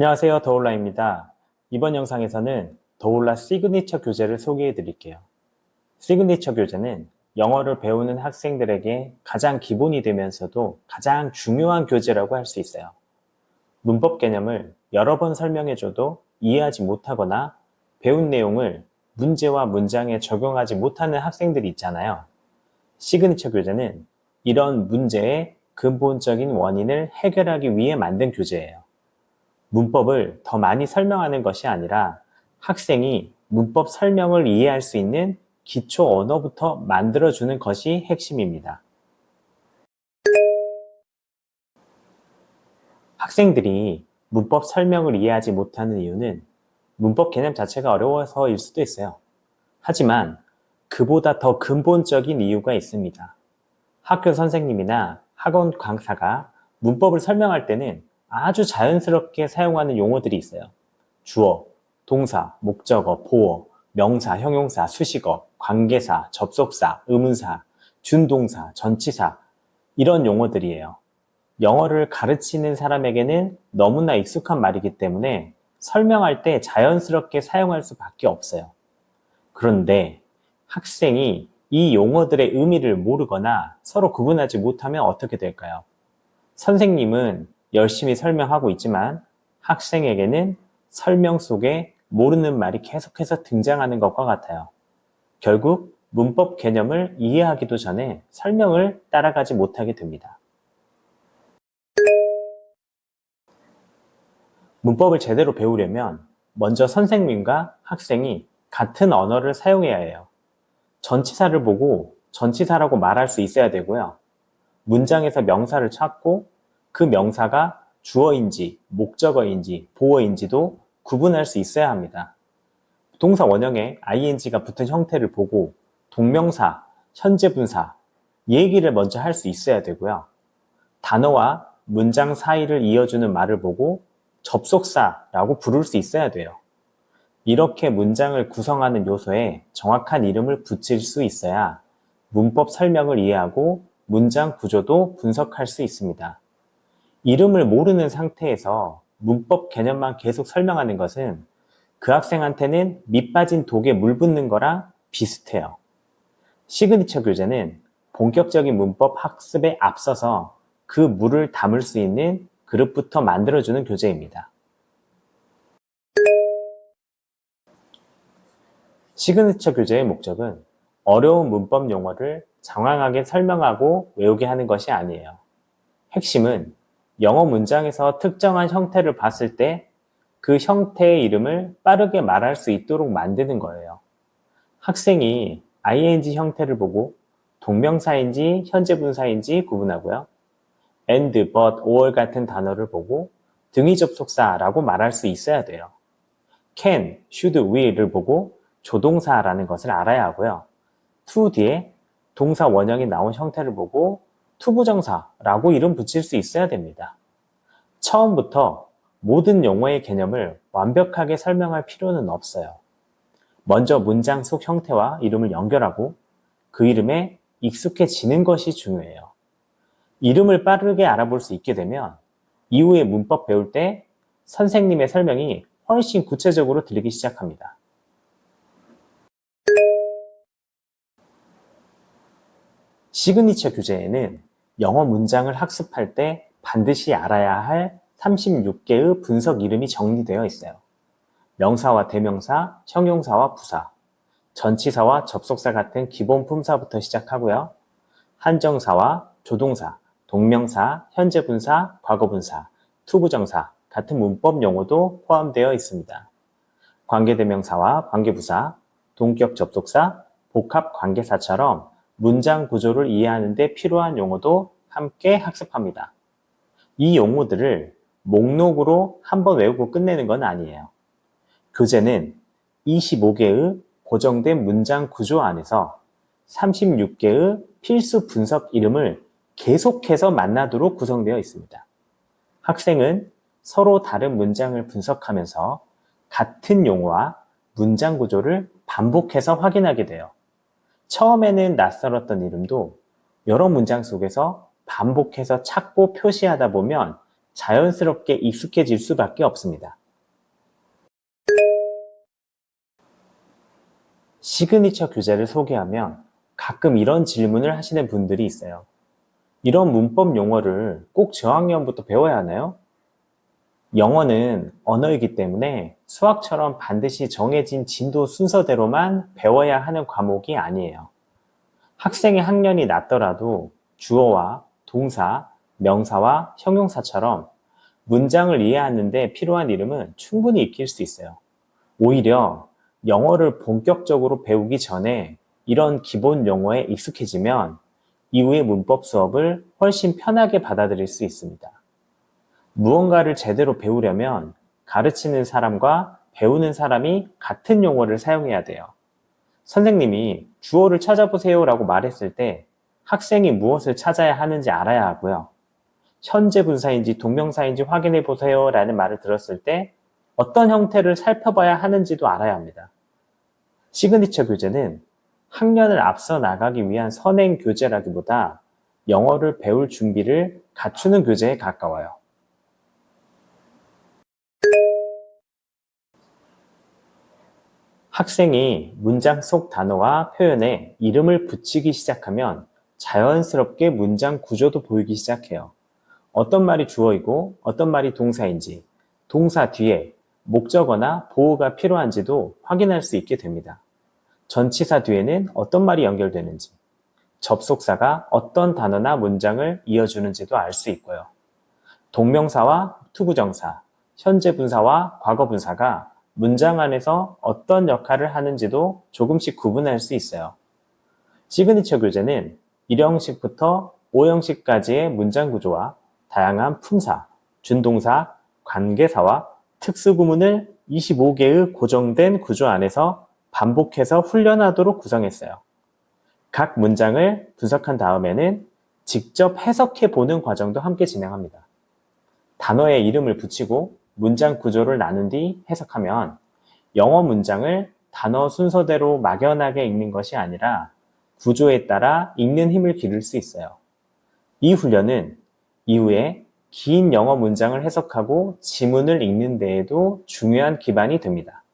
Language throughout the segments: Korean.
안녕하세요. 더올라입니다. 이번 영상에서는 더올라 시그니처 교재를 소개해 드릴게요. 시그니처 교재는 영어를 배우는 학생들에게 가장 기본이 되면서도 가장 중요한 교재라고 할 수 있어요. 문법 개념을 여러 번 설명해줘도 이해하지 못하거나 배운 내용을 문제와 문장에 적용하지 못하는 학생들이 있잖아요. 시그니처 교재는 이런 문제의 근본적인 원인을 해결하기 위해 만든 교재예요. 문법을 더 많이 설명하는 것이 아니라 학생이 문법 설명을 이해할 수 있는 기초 언어부터 만들어주는 것이 핵심입니다. 학생들이 문법 설명을 이해하지 못하는 이유는 문법 개념 자체가 어려워서일 수도 있어요. 하지만 그보다 더 근본적인 이유가 있습니다. 학교 선생님이나 학원 강사가 문법을 설명할 때는 아주 자연스럽게 사용하는 용어들이 있어요. 주어, 동사, 목적어, 보어, 명사, 형용사, 수식어, 관계사, 접속사, 의문사, 준동사, 전치사 이런 용어들이에요. 영어를 가르치는 사람에게는 너무나 익숙한 말이기 때문에 설명할 때 자연스럽게 사용할 수밖에 없어요. 그런데 학생이 이 용어들의 의미를 모르거나 서로 구분하지 못하면 어떻게 될까요? 선생님은 열심히 설명하고 있지만 학생에게는 설명 속에 모르는 말이 계속해서 등장하는 것과 같아요. 결국 문법 개념을 이해하기도 전에 설명을 따라가지 못하게 됩니다. 문법을 제대로 배우려면 먼저 선생님과 학생이 같은 언어를 사용해야 해요. 전치사를 보고 전치사라고 말할 수 있어야 되고요. 문장에서 명사를 찾고 그 명사가 주어인지 목적어인지 보어인지도 구분할 수 있어야 합니다. 동사 원형에 ing가 붙은 형태를 보고 동명사, 현재분사, 얘기를 먼저 할 수 있어야 되고요. 단어와 문장 사이를 이어주는 말을 보고 접속사라고 부를 수 있어야 돼요. 이렇게 문장을 구성하는 요소에 정확한 이름을 붙일 수 있어야 문법 설명을 이해하고 문장 구조도 분석할 수 있습니다. 이름을 모르는 상태에서 문법 개념만 계속 설명하는 것은 그 학생한테는 밑 빠진 독에 물 붓는 거랑 비슷해요. 시그니처 교재는 본격적인 문법 학습에 앞서서 그 물을 담을 수 있는 그릇부터 만들어주는 교재입니다. 시그니처 교재의 목적은 어려운 문법 용어를 장황하게 설명하고 외우게 하는 것이 아니에요. 핵심은 영어 문장에서 특정한 형태를 봤을 때 그 형태의 이름을 빠르게 말할 수 있도록 만드는 거예요. 학생이 ing 형태를 보고 동명사인지 현재분사인지 구분하고요. and, but, or 같은 단어를 보고 등위 접속사라고 말할 수 있어야 돼요. can, should, will을 보고 조동사라는 것을 알아야 하고요. to 뒤에 동사 원형이 나온 형태를 보고 투부정사라고 이름 붙일 수 있어야 됩니다. 처음부터 모든 용어의 개념을 완벽하게 설명할 필요는 없어요. 먼저 문장 속 형태와 이름을 연결하고 그 이름에 익숙해지는 것이 중요해요. 이름을 빠르게 알아볼 수 있게 되면 이후에 문법 배울 때 선생님의 설명이 훨씬 구체적으로 들리기 시작합니다. 시그니처 교재에는 영어 문장을 학습할 때 반드시 알아야 할 36개의 분석 이름이 정리되어 있어요. 명사와 대명사, 형용사와 부사, 전치사와 접속사 같은 기본 품사부터 시작하고요. 한정사와 조동사, 동명사, 현재분사, 과거분사, 투부정사 같은 문법 용어도 포함되어 있습니다. 관계대명사와 관계부사, 동격 접속사, 복합 관계사처럼 문장 구조를 이해하는 데 필요한 용어도 함께 학습합니다. 이 용어들을 목록으로 한번 외우고 끝내는 건 아니에요. 교재는 25개의 고정된 문장 구조 안에서 36개의 필수 분석 이름을 계속해서 만나도록 구성되어 있습니다. 학생은 서로 다른 문장을 분석하면서 같은 용어와 문장 구조를 반복해서 확인하게 돼요. 처음에는 낯설었던 이름도 여러 문장 속에서 반복해서 찾고 표시하다 보면 자연스럽게 익숙해질 수밖에 없습니다. 시그니처 교재를 소개하면 가끔 이런 질문을 하시는 분들이 있어요. 이런 문법 용어를 꼭 저학년부터 배워야 하나요? 영어는 언어이기 때문에 수학처럼 반드시 정해진 진도 순서대로만 배워야 하는 과목이 아니에요. 학생의 학년이 낮더라도 주어와 동사, 명사와 형용사처럼 문장을 이해하는 데 필요한 이름은 충분히 익힐 수 있어요. 오히려 영어를 본격적으로 배우기 전에 이런 기본 용어에 익숙해지면 이후의 문법 수업을 훨씬 편하게 받아들일 수 있습니다. 무언가를 제대로 배우려면 가르치는 사람과 배우는 사람이 같은 용어를 사용해야 돼요. 선생님이 주어를 찾아보세요 라고 말했을 때 학생이 무엇을 찾아야 하는지 알아야 하고요. 현재 분사인지 동명사인지 확인해 보세요 라는 말을 들었을 때 어떤 형태를 살펴봐야 하는지도 알아야 합니다. 시그니처 교재는 학년을 앞서 나가기 위한 선행 교재라기보다 영어를 배울 준비를 갖추는 교재에 가까워요. 학생이 문장 속 단어와 표현에 이름을 붙이기 시작하면 자연스럽게 문장 구조도 보이기 시작해요. 어떤 말이 주어이고 어떤 말이 동사인지, 동사 뒤에 목적어나 보호가 필요한지도 확인할 수 있게 됩니다. 전치사 뒤에는 어떤 말이 연결되는지, 접속사가 어떤 단어나 문장을 이어주는지도 알 수 있고요. 동명사와 투부정사, 현재 분사와 과거 분사가 문장 안에서 어떤 역할을 하는지도 조금씩 구분할 수 있어요. 시그니처 교재는 1형식부터 5형식까지의 문장 구조와 다양한 품사, 준동사, 관계사와 특수구문을 25개의 고정된 구조 안에서 반복해서 훈련하도록 구성했어요. 각 문장을 분석한 다음에는 직접 해석해 보는 과정도 함께 진행합니다. 단어에 이름을 붙이고 문장 구조를 나눈 뒤 해석하면 영어 문장을 단어 순서대로 막연하게 읽는 것이 아니라 구조에 따라 읽는 힘을 기를 수 있어요. 이 훈련은 이후에 긴 영어 문장을 해석하고 지문을 읽는 데에도 중요한 기반이 됩니다.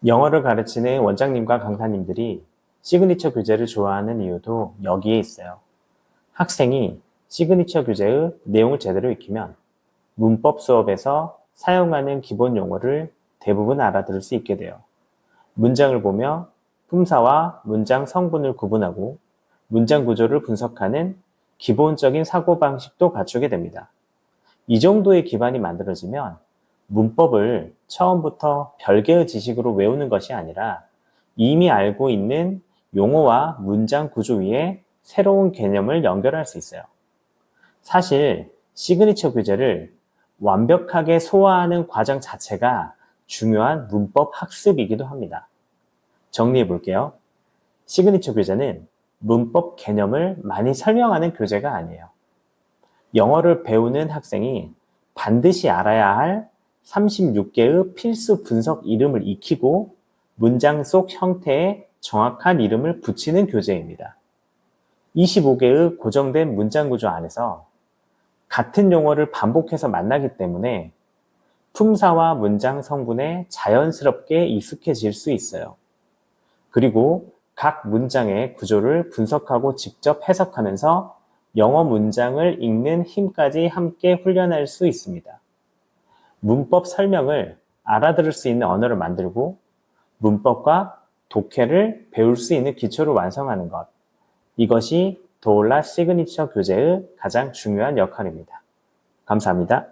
영어를 가르치는 원장님과 강사님들이 시그니처 교재를 좋아하는 이유도 여기에 있어요. 학생이 시그니처 교재의 내용을 제대로 익히면 문법 수업에서 사용하는 기본 용어를 대부분 알아들을 수 있게 돼요. 문장을 보며 품사와 문장 성분을 구분하고 문장 구조를 분석하는 기본적인 사고방식도 갖추게 됩니다. 이 정도의 기반이 만들어지면 문법을 처음부터 별개의 지식으로 외우는 것이 아니라 이미 알고 있는 용어와 문장 구조 위에 새로운 개념을 연결할 수 있어요. 사실 시그니처 교재를 완벽하게 소화하는 과정 자체가 중요한 문법 학습이기도 합니다. 정리해 볼게요. 시그니처 교재는 문법 개념을 많이 설명하는 교재가 아니에요. 영어를 배우는 학생이 반드시 알아야 할 36개의 필수 분석 이름을 익히고 문장 속 형태에 정확한 이름을 붙이는 교재입니다. 25개의 고정된 문장 구조 안에서 같은 용어를 반복해서 만나기 때문에 품사와 문장 성분에 자연스럽게 익숙해질 수 있어요. 그리고 각 문장의 구조를 분석하고 직접 해석하면서 영어 문장을 읽는 힘까지 함께 훈련할 수 있습니다. 문법 설명을 알아들을 수 있는 언어를 만들고 문법과 독해를 배울 수 있는 기초를 완성하는 것. 이것이 도올라 시그니처 교재의 가장 중요한 역할입니다. 감사합니다.